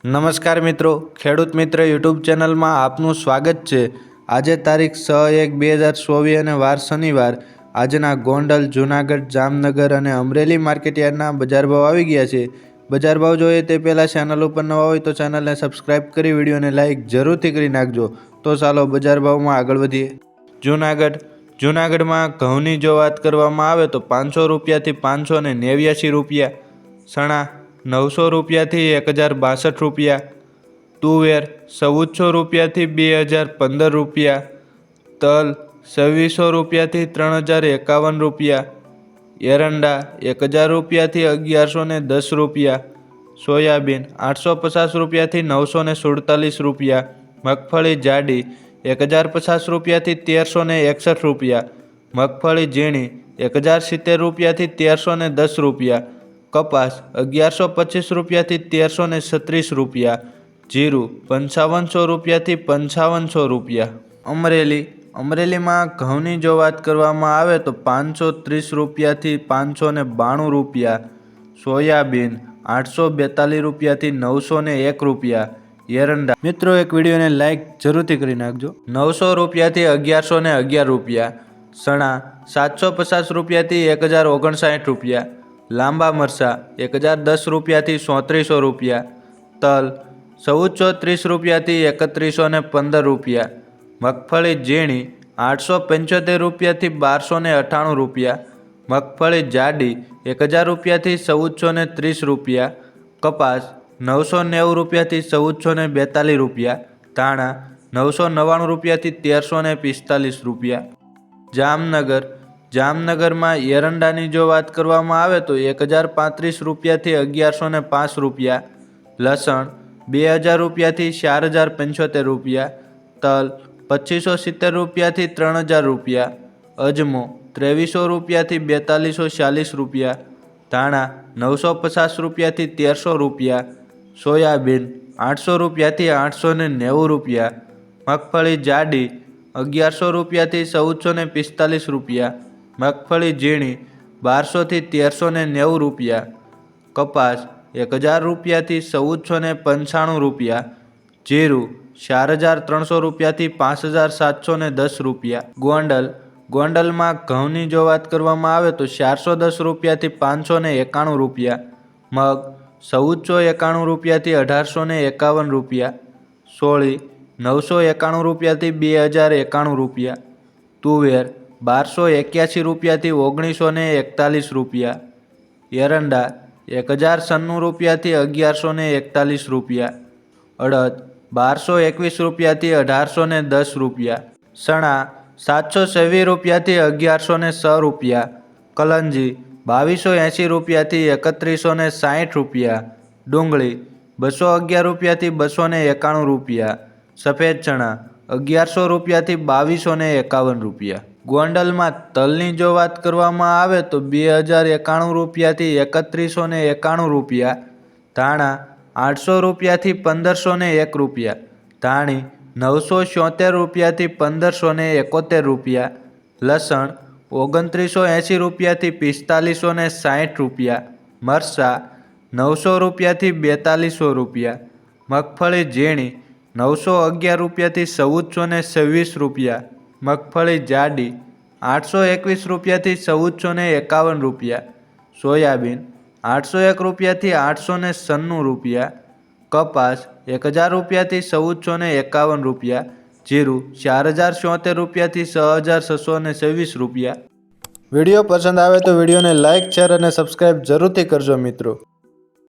નમસ્કાર મિત્રો, ખેડૂત મિત્ર યુટ્યુબ ચેનલમાં આપનું સ્વાગત છે। આજે તારીખ 6/1/2024 અને વાર શનિવાર। આજના ગોંડલ, જૂનાગઢ, જામનગર અને અમરેલી માર્કેટયાર્ડના બજાર ભાવ આવી ગયા છે। બજાર ભાવ જોઈએ તે પહેલાં ચેનલ ઉપર નવા હોય તો ચેનલને સબસ્ક્રાઈબ કરી વિડીયોને લાઇક જરૂરથી કરી નાખજો। તો ચાલો બજાર ભાવમાં આગળ વધીએ। જૂનાગઢમાં ઘઉંની જો વાત કરવામાં આવે તો 500 રૂપિયાથી 589 રૂપિયા, ચણા 900 રૂપિયાથી 1062 રૂપિયા, તુવેર 1400 રૂપિયાથી 2015 રૂપિયા, તલ 2600 રૂપિયાથી 3051 રૂપિયા, એરંડા 1000 રૂપિયાથી 1110 રૂપિયા, સોયાબીન 850 રૂપિયાથી 947 રૂપિયા, મગફળી જાડી 1050 રૂપિયાથી 1361 રૂપિયા, મગફળી ઝીણી 1070 રૂપિયાથી 1310 રૂપિયા, કપાસ 1125 રૂપિયાથી 1336 રૂપિયા, જીરું 5500 રૂપિયાથી 5500 રૂપિયા। અમરેલીમાં ઘઉંની જો વાત કરવામાં આવે તો 530 રૂપિયાથી 592 રૂપિયા, સોયાબીન 842 રૂપિયાથી 901 રૂપિયા, એરંડા મિત્રો એક વિડીયોને લાઇક જરૂરથી કરી નાખજો, 900 રૂપિયાથી 1111 રૂપિયા, ચણા 750 રૂપિયાથી 1059 રૂપિયા, લાંબા મરચા 1010 રૂપિયાથી 3400 રૂપિયા, તલ 1430 રૂપિયાથી 3115 રૂપિયા, મગફળી ઝીણી 875 રૂપિયાથી 1298 રૂપિયા, મગફળી જાડી 1000 રૂપિયાથી 1430 રૂપિયા, કપાસ 990 રૂપિયાથી 1442 રૂપિયા, ધાણા 999 રૂપિયાથી 1345 રૂપિયા। જામનગરમાં એરંડાની જો વાત કરવામાં આવે તો 1035 રૂપિયાથી 1105 રૂપિયા, લસણ 2000 રૂપિયાથી 4075 રૂપિયા, તલ 2570 રૂપિયાથી 3000 રૂપિયા, અજમો 2300 રૂપિયાથી 4240 રૂપિયા, ધાણા 950 રૂપિયાથી 1300 રૂપિયા, સોયાબીન 800 રૂપિયાથી 890 રૂપિયા, મગફળી જાડી 1100 રૂપિયાથી 1445 રૂપિયા, મગફળી ઝીણી 1200થી 1390 રૂપિયા, કપાસ 1000 રૂપિયાથી 1495 રૂપિયા, જીરું 4300 રૂપિયાથી 5710 રૂપિયા। ગોંડલમાં ઘઉંની જો વાત કરવામાં આવે તો 410 રૂપિયાથી 591 રૂપિયા, મગ 1491 રૂપિયાથી 1851 રૂપિયા, સોળી 991 રૂપિયાથી 2091 રૂપિયા, તુવેર 1281 રૂપિયાથી 1941 રૂપિયા, એરંડા 1096 રૂપિયાથી 1141 રૂપિયા, અડદ 1221 રૂપિયાથી 1810 રૂપિયા, ચણા 726 રૂપિયાથી 1106 રૂપિયા, કલંજી 2280 રૂપિયાથી 3160 રૂપિયા, ડુંગળી 211 રૂપિયાથી 291 રૂપિયા, સફેદ ચણા 1100 રૂપિયાથી 2251 રૂપિયા। ગોંડલમાં તલની જો વાત કરવામાં આવે તો 2091 રૂપિયાથી 3191 રૂપિયા, ધાણા 800 રૂપિયાથી 1501 રૂપિયા, ધાણી 977 રૂપિયાથી 1571 રૂપિયા, લસણ 2980 રૂપિયાથી 4560 રૂપિયા, મરચાં 900 રૂપિયાથી 4200 રૂપિયા, મગફળી ઝીણી 911 રૂપિયાથી 1426 રૂપિયા, મગફળી જાડી 821 રૂપિયાથી 1451 રૂપિયા, સોયાબીન 801 રૂપિયાથી 896 રૂપિયા, કપાસ 1000 રૂપિયાથી 1451 રૂપિયા, જીરું 4074 રૂપિયાથી 6626 રૂપિયા। વિડીયો પસંદ આવે તો વિડીયોને લાઇક, શેર અને સબસ્ક્રાઈબ જરૂરથી કરજો મિત્રો।